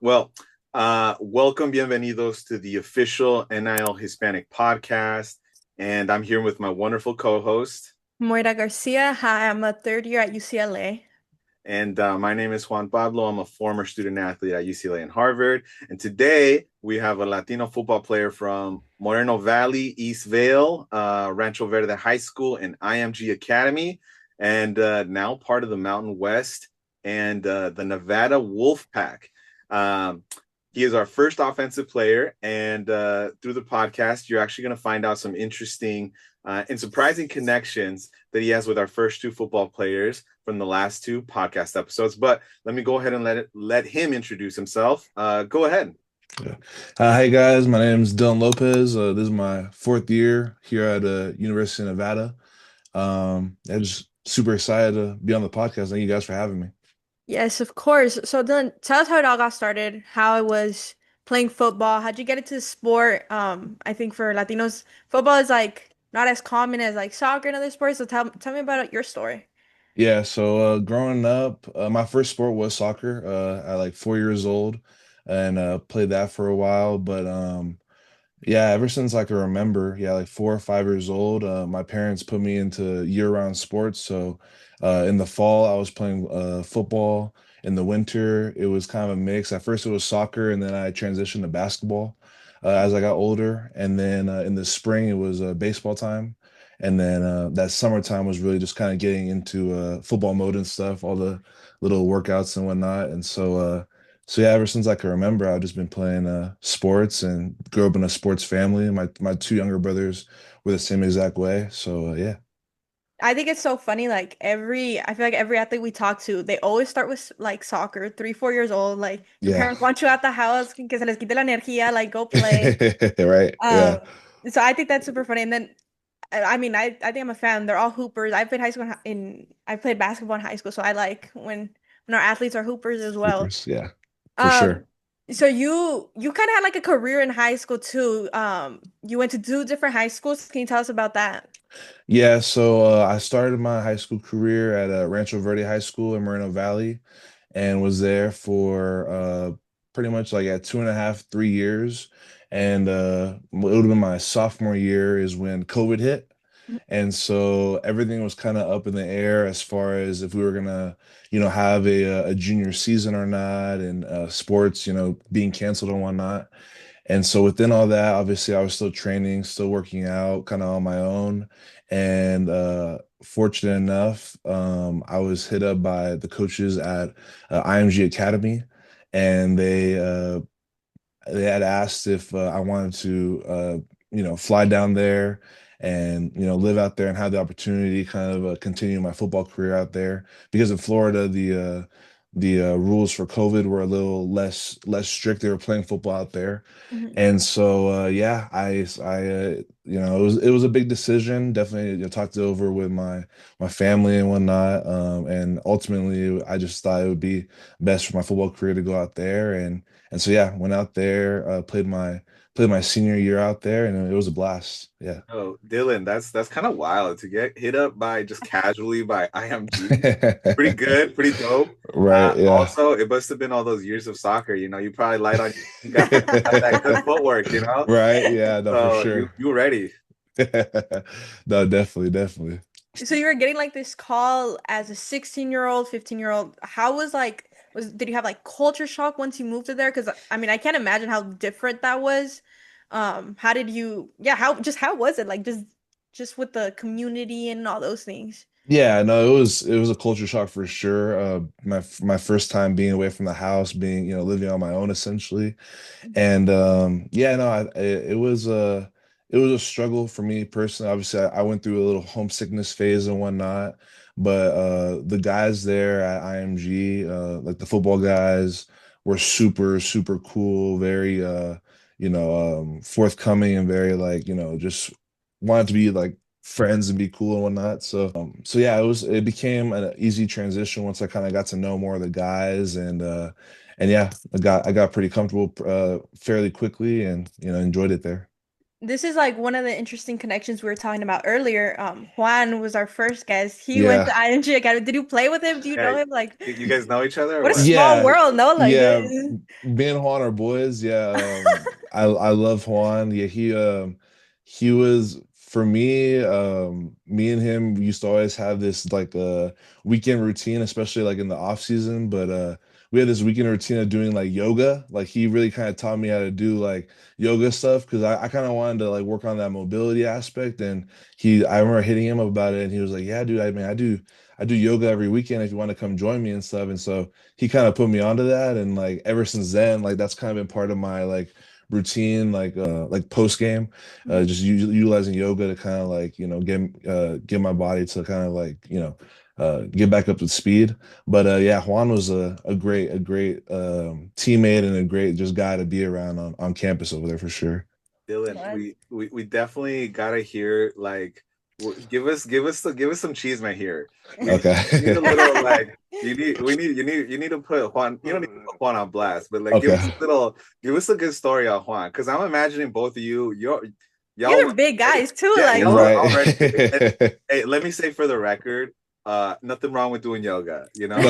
Well, welcome, bienvenidos to the official NIL Hispanic podcast. And I'm here with my wonderful co-host. Moira Garcia. Hi, I'm a third year at UCLA. And my name is Juan Pablo. I'm a former student athlete at UCLA and Harvard. And today we have a Latino football player from Moreno Valley, East Vale, Rancho Verde High School, and IMG Academy, and now part of the Mountain West and the Nevada Wolfpack. Um, he is our first offensive player, and through the podcast, you're actually going to find out some interesting and surprising connections that he has with our first two football players from the last two podcast episodes. But let me go ahead and let him introduce himself. Go ahead. Yeah. Hey guys, my name is Dylan Lopez. This is my fourth year here at University of Nevada. I'm just super excited to be on the podcast. Thank you guys for having me. Yes, of course. So then tell us how it all got started, how it was playing football. How'd you get into the sport? I think for Latinos, football is like not as common as like soccer and other sports. So tell me about your story. Yeah, so growing up, my first sport was soccer at like 4 years old, and played that for a while. But yeah, ever since I can remember, yeah, like 4 or 5 years old, my parents put me into year-round sports. So in the fall, I was playing football. In the winter, it was kind of a mix. At first, it was soccer, and then I transitioned to basketball as I got older. And then in the spring, it was baseball time. And then that summertime was really just kind of getting into football mode and stuff, all the little workouts and whatnot. And so yeah, ever since I can remember, I've just been playing sports and grew up in a sports family. My two younger brothers were the same exact way. So yeah, I think it's so funny. I feel like every athlete we talk to, they always start with like soccer, 3, 4 years old. Like your yeah, parents want you at the house, que se les quite la energía, like go play. right, Um, yeah, so I think that's super funny. And then, I think I'm a fan. They're all hoopers. I played high school I played basketball in high school, so I like when our athletes are hoopers as well. Hoopers, yeah, for Um, sure. so you kind of had like a career in high school too. You went to two different high schools. Can you tell us about that? Yeah, so I started my high school career at Rancho Verde High School in Moreno Valley, and was there for pretty much like at 2.5, 3 years. And it would have been my sophomore year is when COVID hit. And so everything was kind of up in the air as far as if we were gonna, have a junior season or not, and sports, being canceled and whatnot. And so within all that, obviously I was still training, still working out kind of on my own. And fortunate enough, I was hit up by the coaches at IMG Academy, and they had asked if I wanted to fly down there and live out there and have the opportunity to kind of continue my football career out there, because in Florida the rules for COVID were a little less strict. They were playing football out there. Mhm. And so yeah, it was a big decision. Definitely, talked it over with my family and whatnot. And ultimately I just thought it would be best for my football career to go out there. And so yeah, went out there, played my senior year out there, and it was a blast. Yeah. Oh, Dylan, that's kind of wild to get hit up by just casually by IMG. Pretty good, pretty dope. Right, yeah. Also, it must have been all those years of soccer. You probably light on. You got that good footwork. Right, yeah, no, for So you sure. you ready? No, definitely, definitely. So you were getting like this call as a 16-year-old, 15-year-old. How was like was did you have like culture shock once you moved to there? Because I can't imagine how different that was. How did you yeah, how was it? Like just with the community and all those things. Yeah, no, it was a culture shock for sure. My first time being away from the house, being, living on my own essentially. And yeah, no, it was a struggle for me personally. Obviously, I went through a little homesickness phase and whatnot, but the guys there at IMG, like the football guys, were super, super cool, very forthcoming, and very like, just wanted to be like friends and be cool and whatnot. So yeah, it became an easy transition once I kind of got to know more of the guys. And yeah, I got pretty comfortable fairly quickly, and enjoyed it there. this is like one of the interesting connections we were talking about earlier. Juan was our first guest. He went Yeah. to IMG Academy. Did you play with him? Do you Yeah, know him? Like, you guys know each other or what a what? small Yeah, world, no? Like, yeah. Me and Juan are boys. Yeah, I love Juan. Yeah, he was for me. Me and him used to always have this like weekend routine, especially like in the off season. But we had this weekend routine of doing like yoga. Like he really kind of taught me how to do like yoga stuff because I kind of wanted to like work on that mobility aspect. And I remember hitting him about it, and he was like, "Yeah, dude. I mean, I do yoga every weekend if you want to come join me and stuff." And so he kind of put me onto that, and like ever since then, like that's kind of been part of my like routine, like post game, just utilizing yoga to kind of like get my body to kind of like get back up to speed. But yeah, Juan was a great teammate and a great just guy to be around on campus over there for sure. Dylan, What? we definitely gotta hear like give us some cheese man here. We need a little Okay. like you need to put Juan. You don't need to put Juan on blast, but like Okay. give us a good story on Juan because I'm imagining both of You y'all guys are big guys too. yeah, Like, y'all Right. already. Hey, let me say for the record, nothing wrong with doing yoga. You know,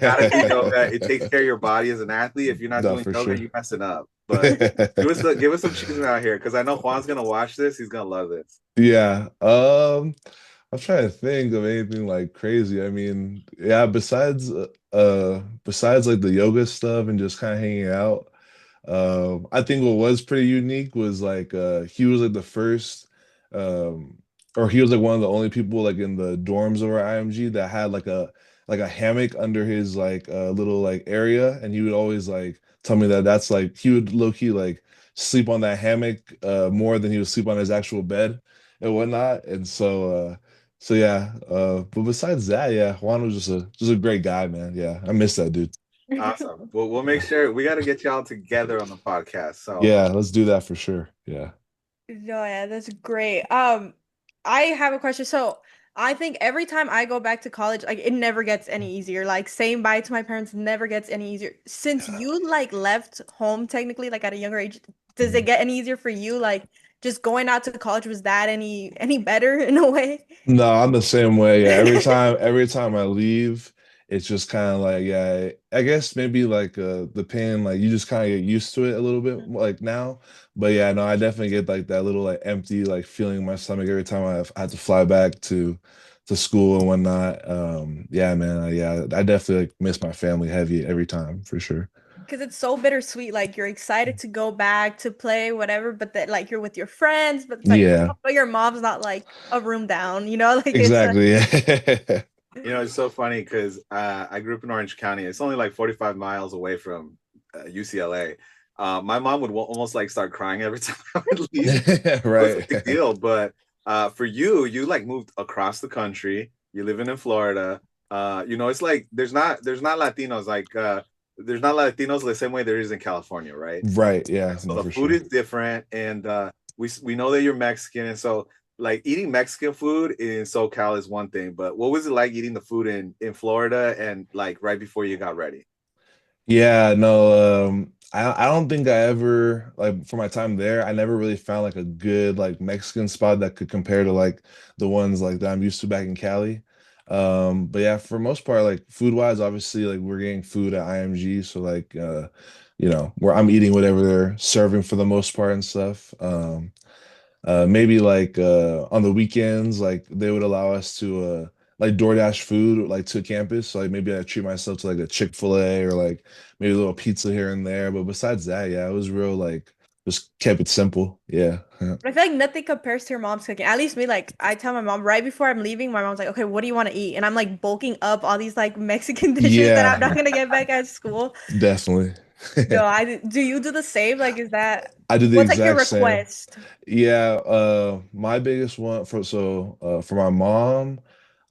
gotta do Okay. yoga. It takes care of your body as an athlete. If you're not No, doing for yoga, sure. you're messing up. But give us some cheese out here because I know Juan's gonna watch this. He's gonna love this. Yeah. I'm trying to think of anything like crazy. I mean, yeah, besides like the yoga stuff and just kind of hanging out, I think what was pretty unique was like he was like the first um or he was like one of the only people like in the dorms over at IMG that had like a hammock under his like little like area, and he would always like tell me that that's like he would low key like sleep on that hammock more than he would sleep on his actual bed and whatnot. And so yeah, but besides that, yeah, Juan was just a great guy, man. Yeah, I miss that dude. Awesome. Well, we'll make sure we got to get y'all together on the podcast. So Yeah, let's do that for sure. Yeah. no, yeah, that's great. I have a question. So I think every time I go back to college, like it never gets any easier. Like saying bye to my parents never gets any easier. Since you like left home technically, like at a younger age, does it get any easier for you? Like just going out to college, was that any better in a way? No, I'm the same way. Yeah, every time I leave, it's just kind of like, yeah, I guess maybe like the pain, like you just kind of get used to it a little bit like now. But yeah, no, I definitely get like that little like empty like feeling in my stomach every time I have to fly back to school and whatnot. Yeah, man, yeah, I definitely like miss my family heavy every time for sure. Because it's so bittersweet. Like you're excited to go back to play, whatever, but that like you're with your friends, but it's like, Yeah, but your mom's not like a room down, you know? Like it's exactly. Yeah. it's so funny because I grew up in Orange County. It's only like 45 miles away from UCLA. My mom would almost like start crying every time I would leave. It was a Right. big deal. But for you like moved across the country. You're living in Florida. It's like there's not Latinos like there's not Latinos the same way there is in California, right? Right. Yeah, So no, the for food sure. is different, and we know that you're Mexican, and so like eating Mexican food in SoCal is one thing, but what was it like eating the food in Florida and like right before you got ready? Yeah, no, I don't think I ever like for my time there, I never really found like a good like Mexican spot that could compare to like the ones like that I'm used to back in Cali. But yeah, for most part, like food wise, obviously like we're getting food at IMG, so like where I'm eating whatever they're serving for the most part and stuff. Maybe like on the weekends, like they would allow us to like DoorDash food like to campus. So like maybe I treat myself to like a Chick-fil-A or like maybe a little pizza here and there. But besides that, yeah, it was real like just kept it simple. Yeah. But I feel like nothing compares to your mom's cooking. At least me, like I tell my mom right before I'm leaving, my mom's like, "Okay, what do you want to eat?" And I'm like bulking up all these like Mexican dishes that I'm not Yeah, gonna get back at school. definitely. No, I do. You do the same? Like, is that I did the what's like your exact same. request? Yeah, my biggest one for my mom,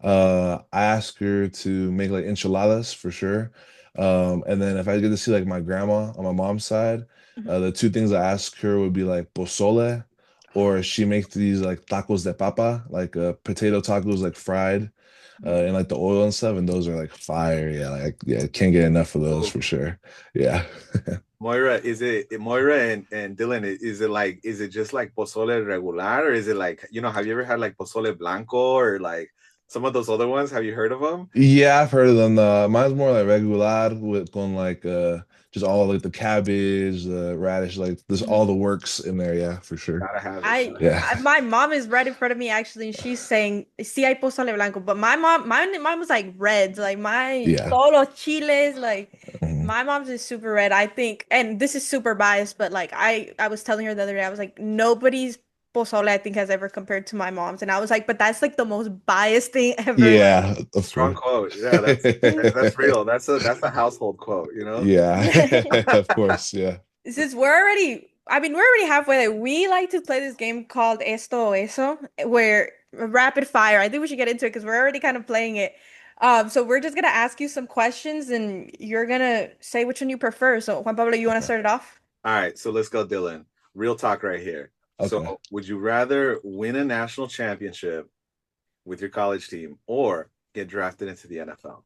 I ask her to make like enchiladas for sure. And then if I get to see like my grandma on my mom's side, Mhm. the two things I ask her would be like pozole, or she makes these like tacos de papa, like potato tacos like fried. Mhm. and like the oil and stuff, and those are like fire. Yeah, like yeah, can't get enough of those Oh, for sure. Yeah. Moira, is it Moira and Dylan? Is it like is it just like pozole regular, or is it like have you ever had like pozole blanco or like some of those other ones? Have you heard of them? Yeah, I've heard of them. Mine's more like regular with con like just all like the cabbage, the radish, like there's all Mhm. the works in there. Yeah, for sure. Gotta have it. I, Gotta have Yeah. it. my mom is right in front of me actually, and she's saying, "Sí hay pozole blanco," but mine was like reds, like my Yeah. todos los chiles, like Mhm. my mom's is super red. I think, and this is super biased, but like I was telling her the other day, I was like, nobody's pozole I think has ever compared to my mom's, and I was like, but that's like the most biased thing ever. Like, Yeah, of Strong course. quote. Yeah, that's real. That's a household quote. Yeah, of course. Yeah. since we're already, I mean, we're already halfway there. We like to play this game called Esto o Eso, where rapid fire. I think we should get into it because we're already kind of playing it. So we're just gonna ask you some questions and you're gonna say which one you prefer. So Juan Pablo, you want to Okay. start it off? All right, so let's go, Dylan. Real talk right here. Okay. So, would you rather win a national championship with your college team or get drafted into the NFL?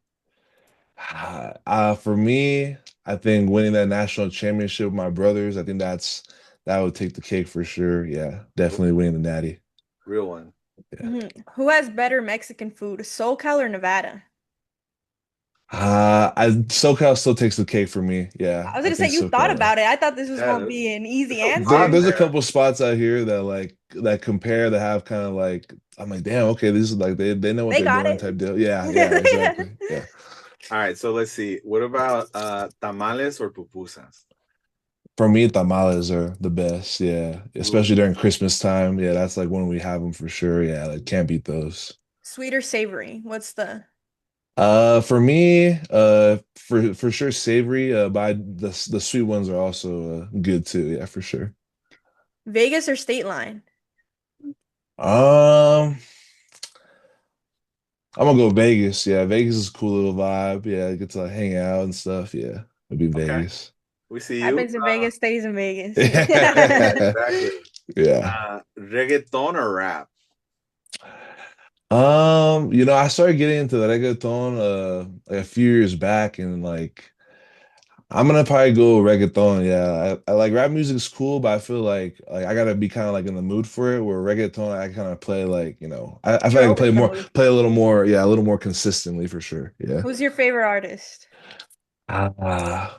For me, I think winning that national championship with my brothers, I think that would take the cake for sure. Yeah, definitely winning the natty. Real one. Yeah. Who has better Mexican food, SoCal or Nevada? SoCal still takes the cake for me. Yeah, I was I gonna say think you thought SoCal. about it. I thought this was Yeah, gonna be an easy there's a answer. lot There's a there. couple spots out here that that compare that have kind of like I'm like, damn, okay, this is like they know what They they're got doing it. type deal. Yeah, yeah, exactly. Yeah. All right, so let's see. What about tamales or pupusas? For me, tamales are the best. Yeah, Ooh, especially during Christmas time. Yeah, that's like when we have them for sure. Yeah, like can't beat those. Sweet or savory? What's the For me, for sure savory. But the sweet ones are also good too. Yeah, for sure. Vegas or state line? Um, I'm gonna go Vegas. Yeah, Vegas is a cool little vibe. Yeah, get to like, hang out and stuff. Yeah, it'd be okay. Vegas. We see you. Happens in Vegas, stays in Vegas. Exactly. Yeah. Reggaeton or rap? I started getting into the reggaeton like a few years back and like I'm gonna probably go reggaeton. Yeah, I like rap music is cool, but I feel like I gotta be kind of like in the mood for it. Where reggaeton, I kind of play like I feel You're like I can always play in the more, mood. play a little more, yeah, a little more consistently for sure. Yeah. Who's your favorite artist? Uh,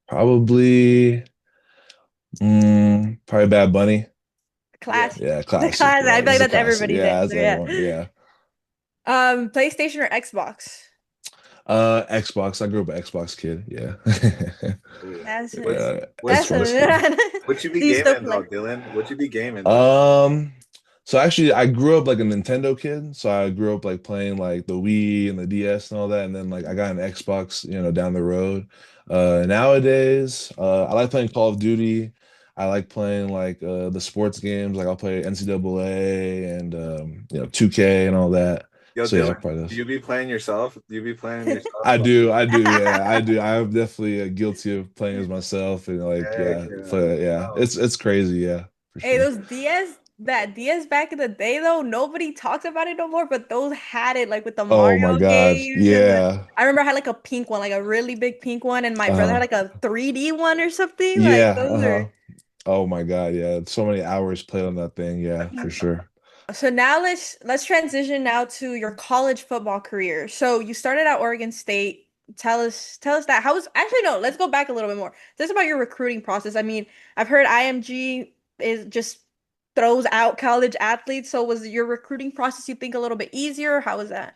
probably, probably Bad Bunny. Yeah. Classic. Yeah, The classic. classic. I Yeah, feel this like is a that's classic. everybody's Yeah, that's answer. another one. Yeah. Yeah. PlayStation or Xbox? Xbox. I grew up an Xbox kid. Yeah. Ooh. That's What's Yeah, what's that's Xbox kid. what you Do be you still gaming play? though, Dylan? What you be gaming though? So actually I grew up like a Nintendo kid. So I grew up like playing like the Wii and the DS and all that. And then like I got an Xbox, down the road. Nowadays, I like playing Call of Duty. I like playing like the sports games. Like I'll play NCAA and 2K and all that. Yo, So yeah, Dylan, probably do those. you be playing yourself? Do you be playing yourself? I do, yeah, I do. I'm definitely guilty of playing as myself and like, Heck yeah, yeah. play, yeah. Oh, It's crazy, yeah, for Hey, sure. those DS back in the day though, nobody talks about it no more, but those had it like with the Oh my Mario God, games and yeah, I remember I had like a pink one, like a really big pink one, and my brother had uh, like a 3D one or something. Like yeah, those uh-huh. are Oh my God, yeah. So many hours played on that thing, yeah, for sure. so now let's transition now to your college football career. So you started at Oregon State. Tell us that. How was actually no, let's go back a little bit more. Tell us about your recruiting process. I mean, I've heard IMG is just throws out college athletes. So was your recruiting process you think a little bit easier? How was that?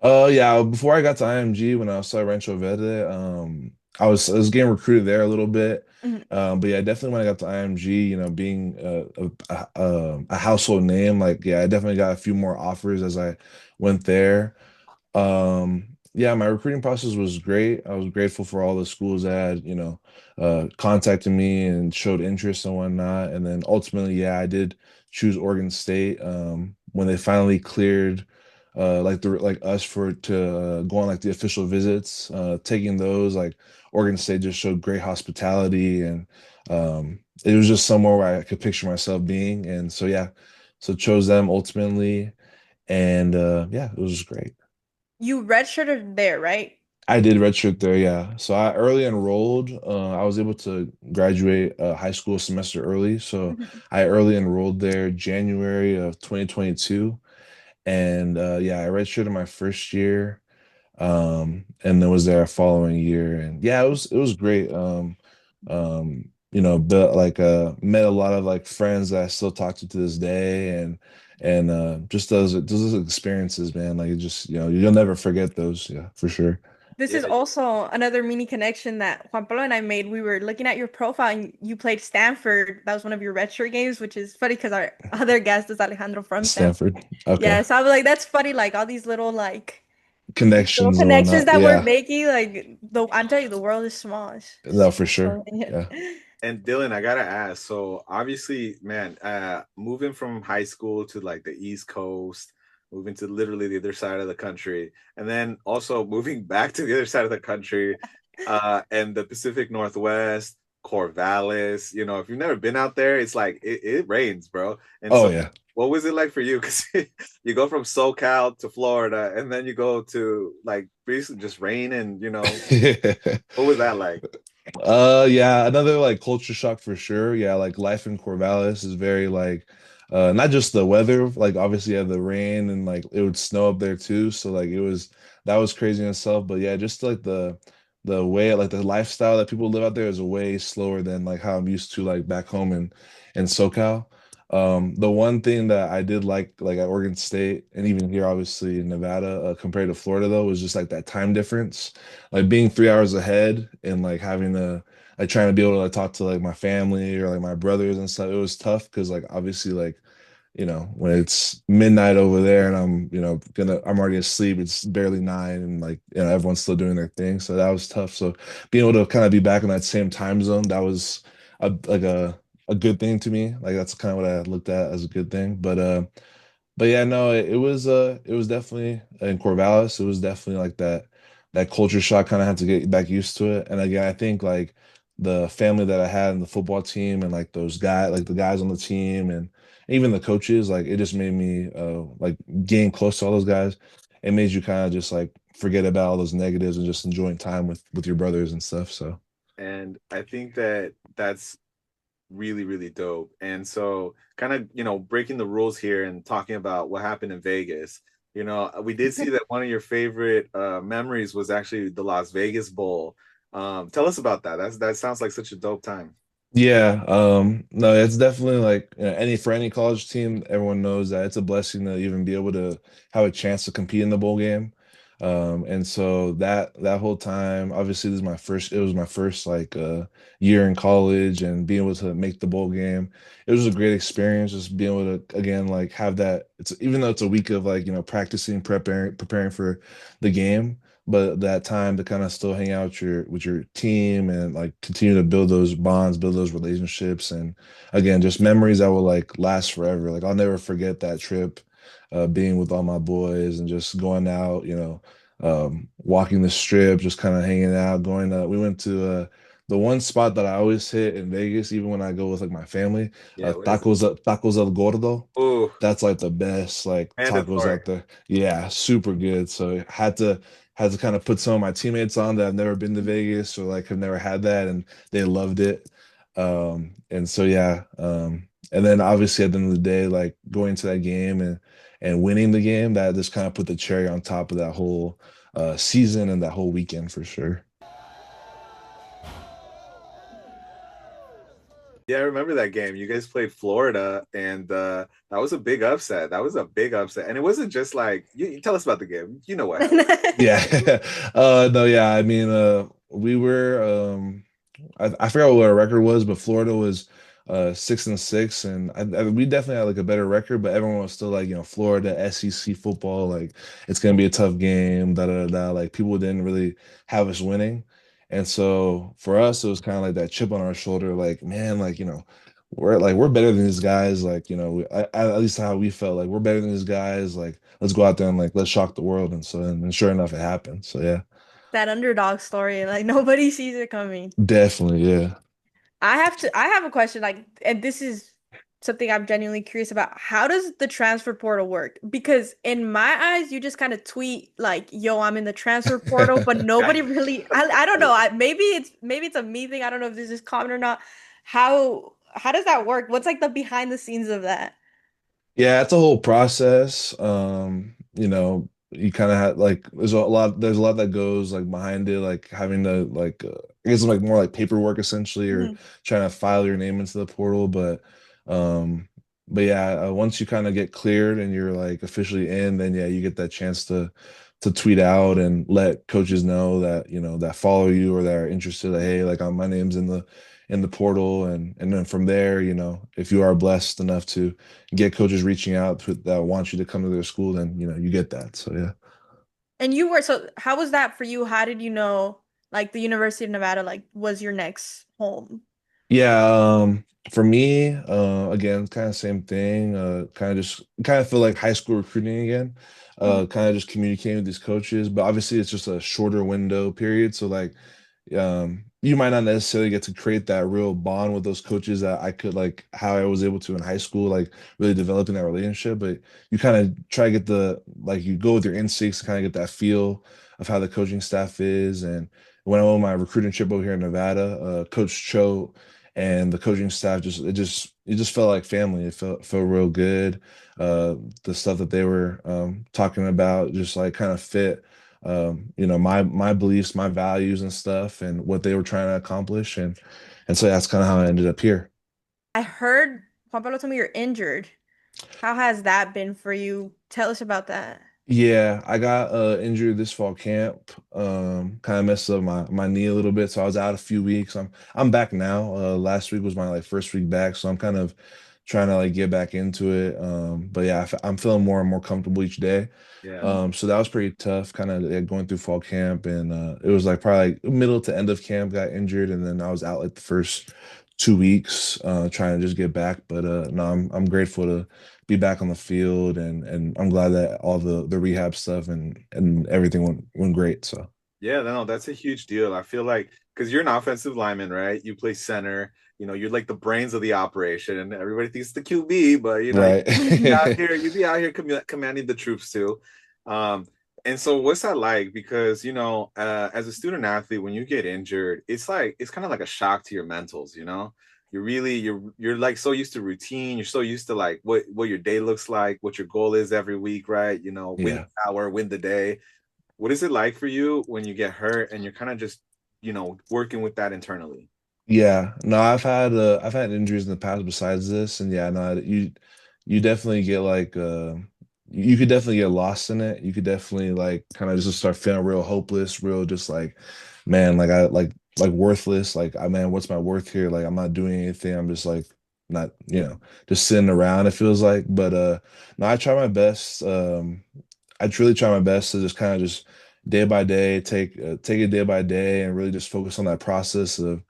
Yeah, before I got to IMG when I was at Rancho Verde, I was getting recruited there a little bit. Mhm. But yeah, definitely when I got to IMG, being a household name, like yeah, I definitely got a few more offers as I went there. Yeah, my recruiting process was great. I was grateful for all the schools that had, contacted me and showed interest and whatnot. And then ultimately, yeah, I did choose Oregon State. When they finally cleared like us for to go on like the official visits, taking those, like Oregon State just showed great hospitality and it was just somewhere where I could picture myself being. And so yeah, so chose them ultimately. And yeah, it was just great. You redshirted there, right? I did redshirt there, yeah. So I early enrolled. I was able to graduate high school semester early. So Mhm. I early enrolled there January of 2022. And yeah, I redshirted my first year. And then was there following year. And yeah, it was great. But like met a lot of like friends that I still talk to this day and just those experiences, man. Like it just, you'll never forget those, yeah, for sure. This Yeah, is also another mini connection that Juan Pablo and I made. We were looking at your profile and you played Stanford. That was one of your redshirt games, which is funny because our other guest is Alejandro from Stanford. Stanford. Okay. Yeah, so I was like, that's funny, like all these little Connections and connections whatnot. that we're Yeah. making. Like I'm telling you, the world is small. No, for sure. So, Yeah. and Dylan, I gotta ask. So obviously, man, moving from high school to like the East Coast, moving to literally the other side of the country, and then also moving back to the other side of the country, and the Pacific Northwest, Corvallis. If you've never been out there, it's like it rains, bro. And Oh so, yeah. what was it like for you? Because you go from SoCal to Florida, and then you go to like basically just rain, and what was that like? Yeah, another like culture shock for sure. Yeah, like life in Corvallis is very like not just the weather, like obviously you have the rain and like it would snow up there too. So like that was crazy in itself. But yeah, just like the way like the lifestyle that people live out there is way slower than like how I'm used to like back home in SoCal. The one thing that I did like at Oregon State and even here obviously in Nevada compared to Florida though was just like that time difference, like being 3 hours ahead and like having to like trying to be able to like talk to like my family or like my brothers and stuff. It was tough because like obviously like when it's midnight over there and I'm already asleep, it's barely 9 and like everyone's still doing their thing, so that was tough. So being able to kind of be back in that same time zone, that was like a good thing to me. Like that's kind of what I looked at as a good thing. But yeah, no, it was definitely in Corvallis. It was definitely like that culture shock. Kind of had to get back used to it. And again, I think like the family that I had in the football team and like those guys, like the guys on the team and even the coaches, like it just made me like getting close to all those guys. It made you kind of just like forget about all those negatives and just enjoying time with your brothers and stuff. So And I think that that's really, really dope. And so, kind of, breaking the rules here and talking about what happened in Vegas. We did see that one of your favorite memories was actually the Las Vegas Bowl. Tell us about that. That sounds like such a dope time. yeah, no, it's definitely like any college team, everyone knows that it's a blessing to even be able to have a chance to compete in the bowl game. And so that whole time, obviously it was my first like year in college and being able to make the bowl game. It was a great experience just being able to again like have that it's even though it's a week of like, practicing, preparing for the game, but that time to kind of still hang out with your team and like continue to build those bonds, build those relationships, and again, just memories that will like last forever. Like I'll never forget that trip, being with all my boys and just going out, walking the strip, just kind of hanging out. We went to the one spot that I always hit in Vegas, even when I go with like my family, Yeah, what is it? tacos El Gordo. Oh, That's like the best like tacos mandatory. out there. Yeah, super good. So had to kind of put some of my teammates on that have never been to Vegas or like have never had that and they loved it. And so yeah, and then obviously at the end of the day, like going to that game and winning the game, that just kind of put the cherry on top of that whole season and that whole weekend for sure. Yeah, I remember that game. You guys played Florida, and that was a big upset. That was a big upset, and it wasn't just like you tell us about the game. You know what happened. Yeah. No, yeah, I mean, we were I forgot what our record was, but Florida was 6-6, and we definitely had like a better record, but everyone was still like, Florida SEC football, like it's gonna be a tough game, da da da. Da. Like people didn't really have us winning, and so for us, it was kind of like that chip on our shoulder, like man, like we're better than these guys, like at least how we felt, like we're better than these guys, like let's go out there and like let's shock the world, and sure enough, it happened. So yeah, That underdog story, like nobody sees it coming. definitely, yeah. I have a question, like, and this is something I'm genuinely curious about. How does the transfer portal work? Because in my eyes, you just kind of tweet like, "Yo, I'm in the transfer portal," but nobody really. I don't know. Maybe it's a me thing. I don't know if this is common or not. How does that work? What's like the behind the scenes of that? Yeah, it's a whole process. You kind of have like there's a lot that goes like behind it, like having to like I guess like more like paperwork essentially, or Mhm. trying to file your name into the portal. Um, but yeah, once you kind of get cleared and you're like officially in, then yeah, you get that chance to tweet out and let coaches know that that follow you or that are interested. That, hey, like my name's in the portal, and then from there, if you are blessed enough to get coaches reaching out that want you to come to their school, then you get that. So yeah. And so how was that for you? How did you know like the University of Nevada like was your next home? Yeah, for me, again, kind of same thing. Kind of feel like high school recruiting again. Mhm. Kind of just communicating with these coaches, but obviously it's just a shorter window period. So like, you might not necessarily get to create that real bond with those coaches that I could like how I was able to in high school, like really developing that relationship. But you kind of try to get you go with your instincts to kind of get that feel of how the coaching staff is. And when I went on my recruiting trip over here in Nevada, Coach Cho and the coaching staff it just felt like family. It felt real good. The stuff that they were talking about just like kind of fit my beliefs, my values and stuff, and what they were trying to accomplish, and so that's kind of how I ended up here. I heard Juan Pablo told me you're injured. How has that been for you? Tell us about that. Yeah, I got injured this fall camp. Kind of messed up my knee a little bit, so I was out a few weeks. I'm back now. Last week was my like first week back, so I'm kind of trying to like get back into it. But yeah, I'm feeling more and more comfortable each day. Yeah. Mhm. So that was pretty tough, kind of going through fall camp, and it was like probably like middle to end of camp got injured, and then I was out like the first 2 weeks trying to just get back. But no, I'm grateful to be back on the field, and I'm glad that all the rehab stuff and everything went great. So Yeah, no, that's a huge deal. I feel like because you're an offensive lineman, right? You play center. You're like the brains of the operation, and everybody thinks the QB, but right. you'd be out here commanding the troops too. Um, and so what's that like? Because as a student athlete, when you get injured, it's kind of like a shock to your mentals. You're like so used to routine. You're so used to like what your day looks like, what your goal is every week, right? Win Yeah. the hour, win the day. What is it like for you when you get hurt and you're kind of just, working with that internally? Yeah, no, I've had injuries in the past besides this, and yeah, no, you definitely get like you could definitely get lost in it. You could definitely like kind of just start feeling real hopeless, real just like, man, like I like worthless. Like I man, what's my worth here? Like I'm not doing anything. I'm just like not, just sitting around, it feels like. But no, I try my best. I truly try my best to just kind of just day by day take it day by day and really just focus on that process of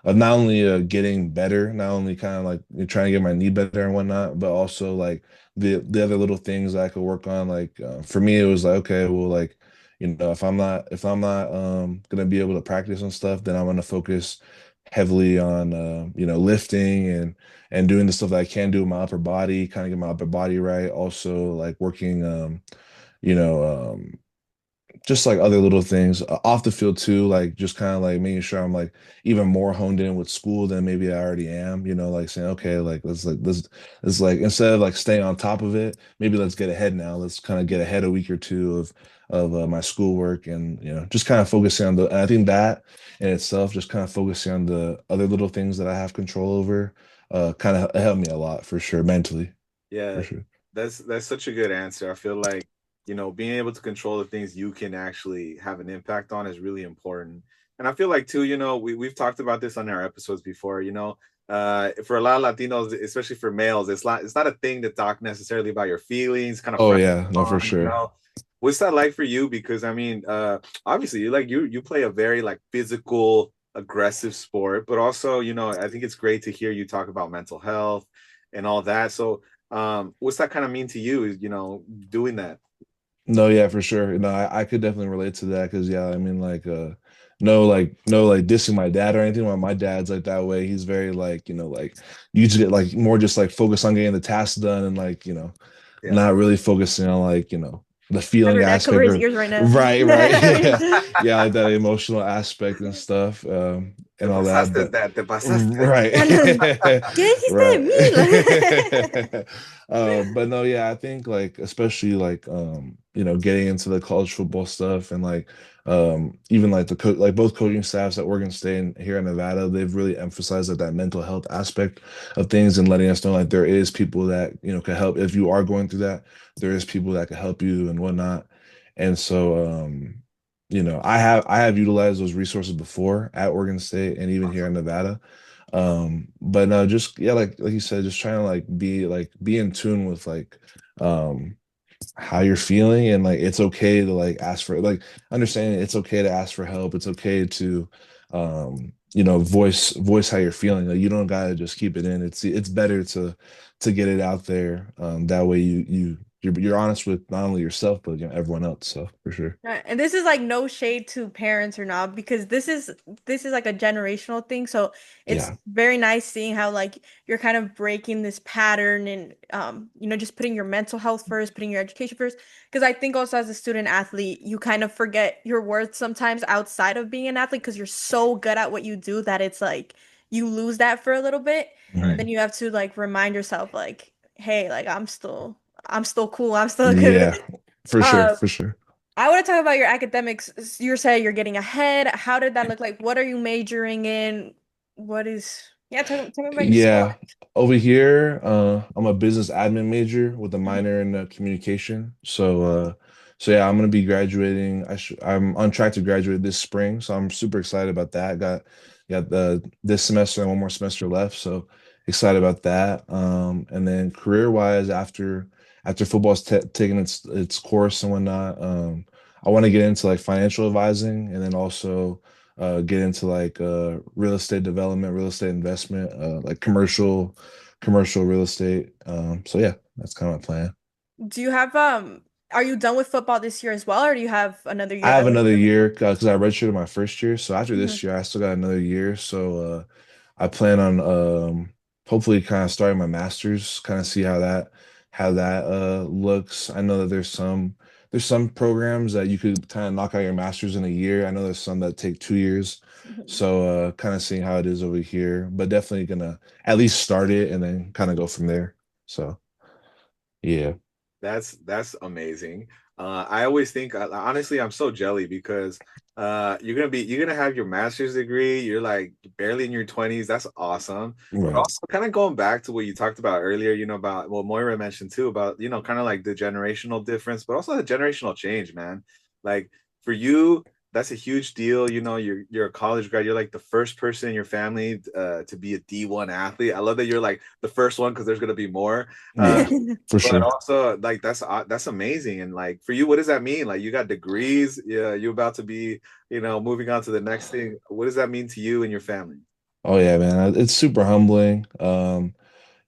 not only getting better, not only kind of like trying to get my knee better and whatnot, but also like the other little things I could work on. Like for me, it was like, okay, well, like if I'm not gonna be able to practice on stuff, then I'm gonna focus heavily on lifting and doing the stuff that I can do with my upper body, kind of get my upper body right. Also like working you know um just like other little things off the field too, like just kind of like making sure I'm like even more honed in with school than maybe I already am, like saying, okay, like let's like instead of like staying on top of it, maybe let's get ahead now. Let's kind of get ahead a week or two of my schoolwork and just kind of focusing on and I think that in itself, just kind of focusing on the other little things that I have control over, kind of helped me a lot for sure, mentally, for Yeah, sure. that's such a good answer. I feel like, being able to control the things you can actually have an impact on is really important. And I feel like too, we've talked about this on our episodes before, for a lot of Latinos, especially for males, it's not a thing to talk necessarily about your feelings, kind of Oh frown yeah, no, for sure. on. What's that like for you? Because I mean, obviously you play a very like physical, aggressive sport, but also, I think it's great to hear you talk about mental health and all that. So what's that kind of mean to you, doing that? No, yeah, for sure. No, I could definitely relate to that because yeah, I mean, like, no like dissing my dad or anything. My dad's like that way. He's very like, like you just get like more just like focus on getting the task done and like, Yeah. not really focusing on like, the I have feeling your dad cover aspect his or ears right now. right. Yeah. Yeah, like that emotional aspect and stuff. Te And all that. pasaste, But Dad. Te pasaste. right. ¿Qué dijiste de mí? Right. But no, yeah, I think like especially like getting into the college football stuff and like even like like both coaching staffs at Oregon State and here in Nevada, they've really emphasized like that mental health aspect of things and letting us know like there is people that can help if you are going through that. There is people that can help you and whatnot. And so I have utilized those resources before at Oregon State and even here in Nevada. But no, just yeah, like you said, just trying to be in tune with like um how you're feeling and like it's okay to like ask for like understanding it's okay to ask for help. It's okay to voice how you're feeling. Like you don't gotta just keep it in. It's better to get it out there. That way you're honest with not only yourself but everyone else. So for sure. Right. And this is like no shade to parents or not because this is like a generational thing. So it's Yeah. very nice seeing how like you're kind of breaking this pattern and just putting your mental health first, putting your education first. Because I think also as a student athlete, you kind of forget your worth sometimes outside of being an athlete because you're so good at what you do that it's like you lose that for a little bit. And Right. then you have to like remind yourself like, hey, like I'm still cool, I'm still good. Yeah. For sure. Um For sure. I want to talk about your academics. You say you're getting ahead. How did that look like? What are you majoring in? Yeah, tell me about your school. Yeah, over here, I'm a business admin major with a Mhm. minor in communication. So yeah, I'm gonna be graduating. I'm on track to graduate this spring, so I'm super excited about that. Got the this semester and one more semester left, so excited about that. And then career-wise, after football's taking its course and whatnot, I want to get into like financial advising, and then also get into like real estate development, real estate investment, like commercial real estate. So yeah, that's kind of my plan. Do you have are you done with football this year as well, or do you have another I year have that looks another really year because I redshirted my first year. So after Mhm. this year, I still got another year. So I plan on hopefully kind of starting my master's, kind of see how that looks. I know that there's some programs that you could kind of knock out your master's in a year. I know there's some that take 2 years. Mhm. So kind of seeing how it is over here, but definitely gonna at least start it and then kind of go from there. So yeah. That's amazing. I always think honestly, I'm so jelly because you're gonna have your master's degree. You're like barely in your 20s. That's awesome. But Right. also kind of going back to what you talked about earlier, about what Moira mentioned too, about kind of like the generational difference, but also the generational change, man. Like for you, that's a huge deal. You're a college grad. You're like the first person in your family to be a D1 athlete. I love that you're like the first one because there's gonna be more. Uh, Yeah, for but sure. also like that's amazing. And like for you, what does that mean? Like you got degrees, yeah, you're about to be, moving on to the next thing. What does that mean to you and your family? Oh yeah, man. It's super humbling.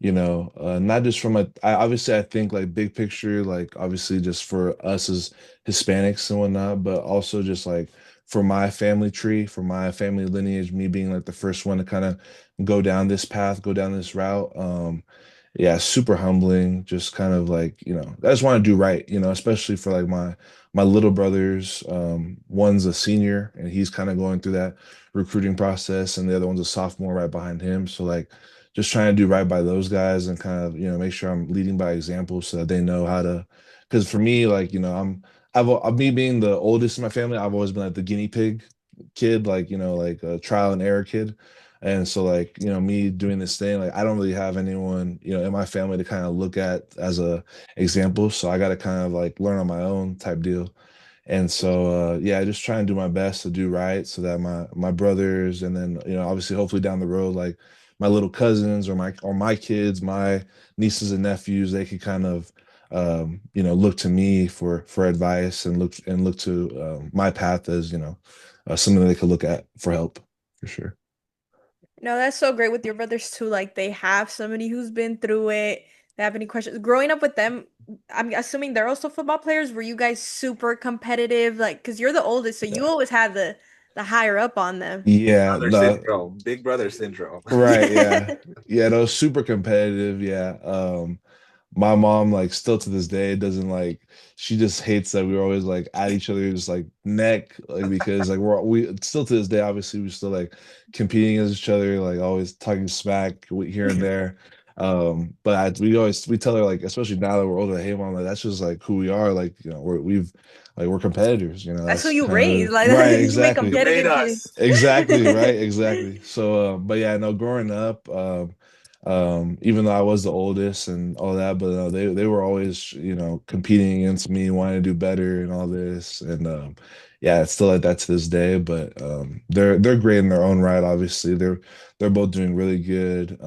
Not just from obviously I think like big picture, like obviously just for us as Hispanics and whatnot, but also just like for my family tree, for my family lineage, me being like the first one to kind of go down this path, go down this route. Yeah, super humbling. Just kind of like, I just want to do right, especially for like my little brothers. One's a senior and he's kind of going through that recruiting process, and the other one's a sophomore right behind him. So like just trying to do right by those guys and kind of, make sure I'm leading by example so that they know how to, because for me, like, me being the oldest in my family, I've always been like the guinea pig kid, like, like a trial and error kid. And so like, me doing this thing, like I don't really have anyone, in my family to kind of look at as a example. So I got to kind of like learn on my own type deal. And so yeah, I just try and do my best to do right so that my brothers and then, obviously hopefully down the road, like my little cousins or my kids, my nieces and nephews, they could kind of look to me for advice and look to my path as, something they could look at for help for sure. No, that's so great with your brothers too. Like they have somebody who's been through it. They have any questions? Growing up with them, I'm assuming they're also football players. Were you guys super competitive? Like, because you're the oldest, so you Yeah. always had the higher up on them. Yeah, Brother no, syndrome, big brother syndrome. right, yeah. Yeah, no, super competitive, yeah. My mom, like, still to this day doesn't like, she just hates that we were always like at each other, just like neck, like, because like we still to this day, obviously we still like competing against each other, like always talking smack here and there. But we tell her, like, especially now that we're older, hey mom, like that's just like who we are, like, you know, we're competitors, you know, That's who that's you kind raise. of Like right, you make You exactly. made competitive us. kids. Exactly, right, exactly. So, but yeah, no, growing up, even though I was the oldest and all that, but they were always, you know, competing against me, wanting to do better and all this, and yeah, it's still like that to this day. But they're great in their own right. Obviously, they're both doing really good.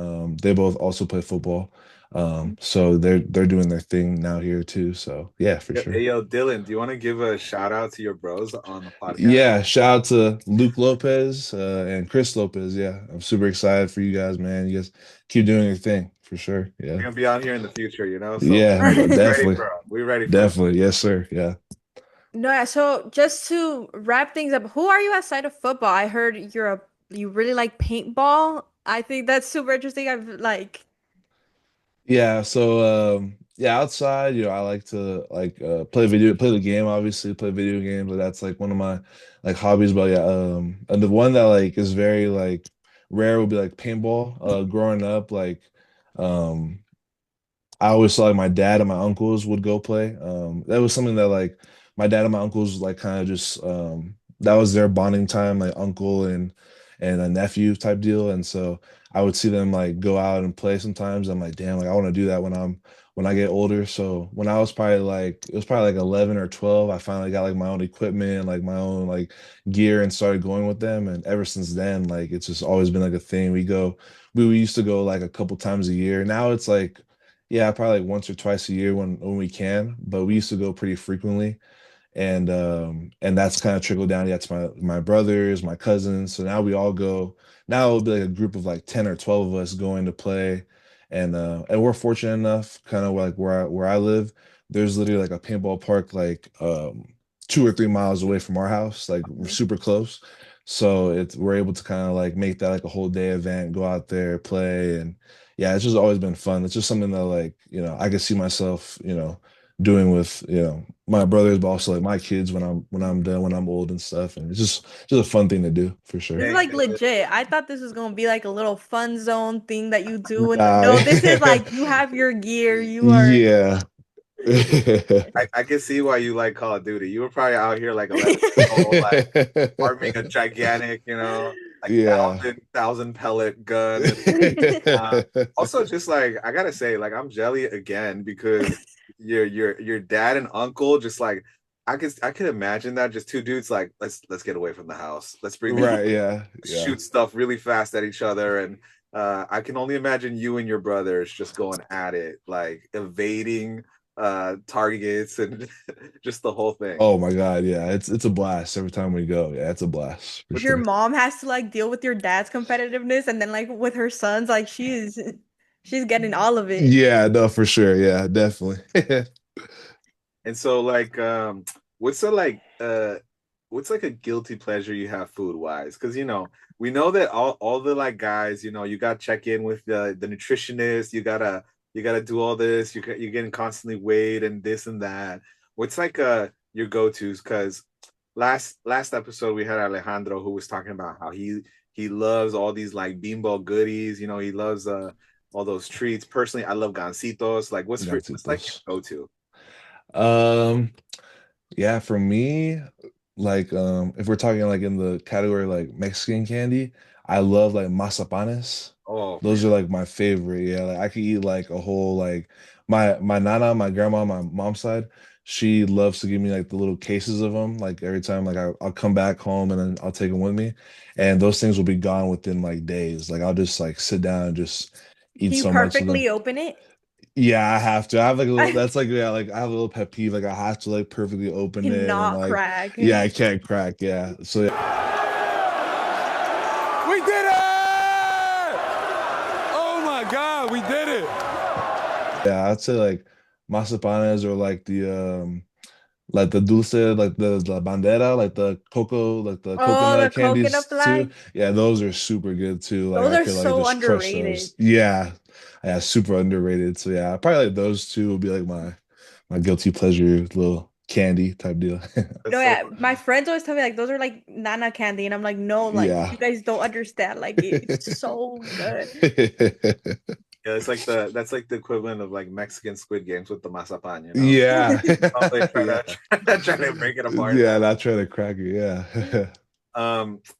They both also play football, so they're doing their thing now here too. So yeah, for Hey, sure. yo, Dylan, do you want to give a shout out to your bros on the podcast? Yeah, shout out to Luke Lopez and Chris Lopez. Yeah, I'm super excited for you guys, man. You guys keep doing your thing for sure. We're Yeah, gonna be out here in the future, you know. So yeah, ready definitely, for them. We're ready for them. definitely. Yes, sir. Yeah. No, yeah, so just to wrap things up, who are you outside of football? I heard you really like paintball. I think that's super interesting. I've like Yeah, so yeah, outside, you know, I like to like play the game, obviously, play video games, but that's like one of my like hobbies. But yeah, and the one that like is very like rare would be like paintball. Growing up, like um I always saw like my dad and my uncles would go play. That was something that like my dad and my uncles like kind of just that was their bonding time, like uncle and a nephew type deal. And so I would see them like go out and play sometimes. I'm like, damn, like I want to do that when I get older. So when I was probably like it was probably like 11 or 12, I finally got like my own equipment, like my own like gear and started going with them. And ever since then, like it's just always been like a thing. We used to go like a couple times a year. Now it's like yeah, probably like once or twice a year when we can, but we used to go pretty frequently. And that's kind of trickled down. Yeah, to my brothers, my cousins. So now we all go. Now it'll be like a group of like 10 or 12 of us going to play. And we're fortunate enough, kind of like where I live, there's literally like a paintball park like 2 or 3 miles away from our house. Like we're super close. So it's we're able to kind of like make that like a whole day event, go out there, play, and yeah, it's just always been fun. It's just something that like, you know, I could see myself, you know, doing with, you know, my brothers, but also like my kids when I'm done, when I'm old and stuff. And it's just a fun thing to do for this sure. is Hey, like legit. I thought this was gonna be like a little fun zone thing that you do in the Nah, no, this is like you have your gear, you are yeah. I can see why you like Call of Duty. You were probably out here like 11 years old, like arming a gigantic, you know, like Yeah. thousand pellet gun. And also just like I gotta say, like I'm jelly again because your dad and uncle just like I could imagine that just two dudes like let's get away from the house. Let's bring the Right, yeah. Yeah. shoot stuff really fast at each other and I can only imagine you and your brothers just going at it, like evading targets and just the whole thing. Oh my God, yeah. It's a blast every time we go. Yeah, it's a blast for your sure. mom has to like deal with your dad's competitiveness and then like with her sons, like she's getting all of it. Yeah, no, for sure. Yeah, definitely. And so like what's a what's like a guilty pleasure you have food wise? Because you know, we know that all the like guys, you know, you got to check in with the nutritionist, you gotta do all this, you're getting constantly weighed and this and that. What's like your go-tos? Because last episode we had Alejandro who was talking about how he loves all these like bimbo goodies, you know, he loves all those treats. Personally, I love gancitos. Like what's like Gatitos. your go-to? Um, yeah, for me, like if we're talking like in the category like Mexican candy, I love like mazapanes. Oh Those man. are like my favorite. Yeah, like I could eat like a whole like my nana, my grandma, my mom's side, she loves to give me like the little cases of them. Like every time like I'll come back home and then I'll take them with me. And those things will be gone within like days. Like I'll just like sit down and just eat Can you so much of them. perfectly open it? Yeah, I have to. I have like a little, I that's like, yeah, like I have a little pet peeve. Like I have to like perfectly open it and cannot like, crack. yeah, I can't crack. Yeah. So yeah. We did it! Oh my God, we did it! Yeah, I'd say like mazapanes or like like the dulce, like the bandera, like the cocoa, like the Oh, the coconut coconut candies too. flag. Yeah, those are super good too. Like Those I are could like so just crush underrated. those. Yeah, yeah, super underrated. So yeah, probably like those two would be like my guilty pleasure little candy type deal. No, That's so yeah, my friends always tell me like those are like nana candy, and I'm like, no, like Yeah. you guys don't understand. Like it's so good. yeah, that's like the equivalent of like Mexican Squid Games with the mazapan, you know? Yeah. Probably try Yeah. to try to break it apart. Yeah, not trying to crack it. Yeah.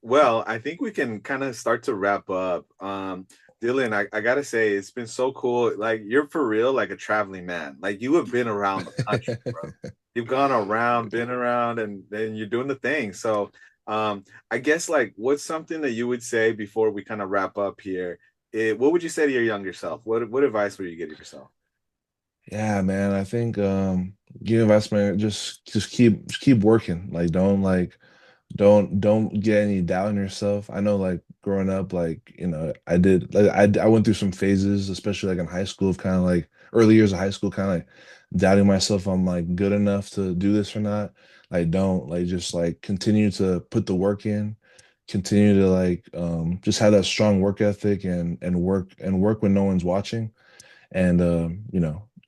Well, I think we can kind of start to wrap up. Dylan, I gotta say, it's been so cool. Like, you're for real, like a traveling man. Like, you have been around the country, bro. You've gone around, been around, and then you're doing the thing. So, I guess, like, what's something that you would say before we kind of wrap up here? What would you say to your younger self? What advice would you give yourself? Yeah, man. I think give investment just keep working. Like don't get any doubt in yourself. I know like growing up, like, I did like I went through some phases, especially like in high school, of kind of like early years of high school, kind of like doubting myself I'm like good enough to do this or not. Like don't like just like continue to put the work in, continue to like just have that strong work ethic and work when no one's watching. And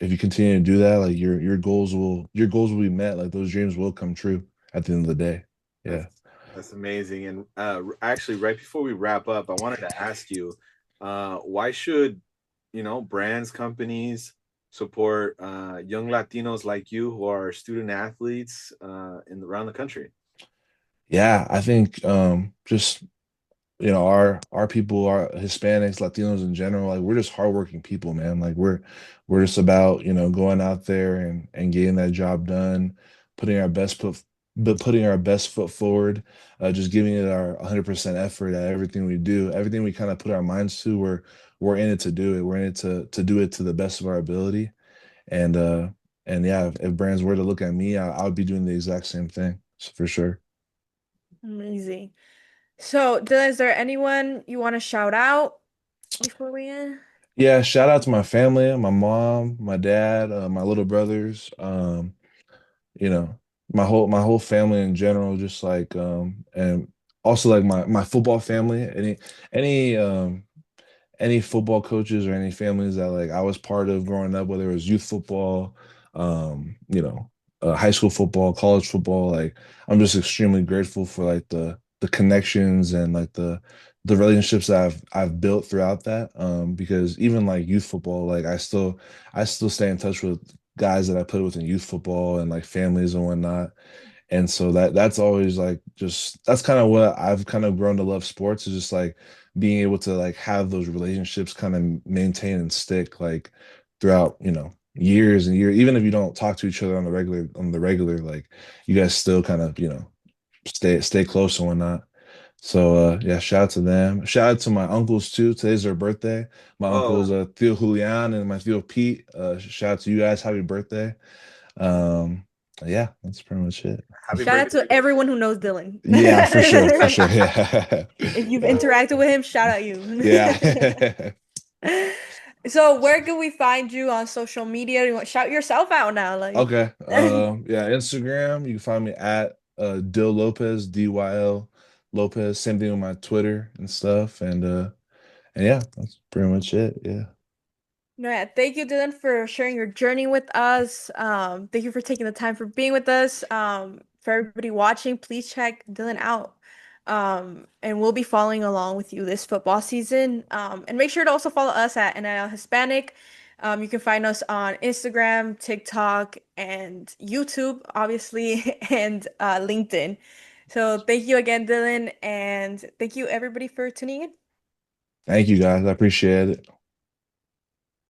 if you continue to do that, like your goals will be met. Like those dreams will come true at the end of the day. That's Yeah. that's amazing. And actually, right before we wrap up, I wanted to ask you, why should brands, companies support young Latinos like you who are student athletes around the country? Yeah, I think just our people, our Hispanics, Latinos in general, like we're just hardworking people, man. Like we're just about, going out there and getting that job done, putting our best foot but putting our best foot forward, just giving it our 100% effort at everything we do. Everything we kind of put our minds to, we're in it to do it. We're in it to do it to the best of our ability. And yeah, if brands were to look at me, I would be doing the exact same thing, for sure. Amazing. So, Dylan, is there anyone you want to shout out before we end? Yeah, shout out to my family, my mom, my dad, my little brothers, you know, my whole family in general, just like and also like my football family. Any football coaches or any families that like I was part of growing up, whether it was youth football, um, you know, high school football, college football, like I'm just extremely grateful for like the connections and like the relationships that I've built throughout that. Because even like youth football, like I still stay in touch with guys that I played with in youth football and like families and whatnot. And so that's always like just that's kind of what I've kind of grown to love sports, is just like being able to like have those relationships kind of maintain and stick like throughout, years and years. Even if you don't talk to each other on the regular, like you guys still kind of, stay close and whatnot. So yeah, shout out to them. Shout out to my uncles too. Today's their birthday. My uncles Oh, Theo Julian and my Theo Pete. Shout out to you guys. Happy birthday. Um, yeah, that's pretty much it. happy Shout out birthday! to everyone who knows Dylan. Yeah, for sure, for sure. Yeah. If you've interacted with him, shout out you. Yeah. So, where can we find you on social media? You want shout yourself out now, like. Okay. Yeah, Instagram, you can find me at Dil Lopez, DYL Lopez. Same thing with my Twitter and stuff. And yeah, that's pretty much it. Yeah. No, yeah. Thank you, Dylan, for sharing your journey with us. Thank you for taking the time for being with us. For everybody watching, please check Dylan out. And we'll be following along with you this football season. And make sure to also follow us at NIL Hispanic. You can find us on Instagram, TikTok, and YouTube, obviously, and LinkedIn. So thank you again, Dylan, and thank you everybody for tuning in. Thank you guys. I appreciate it.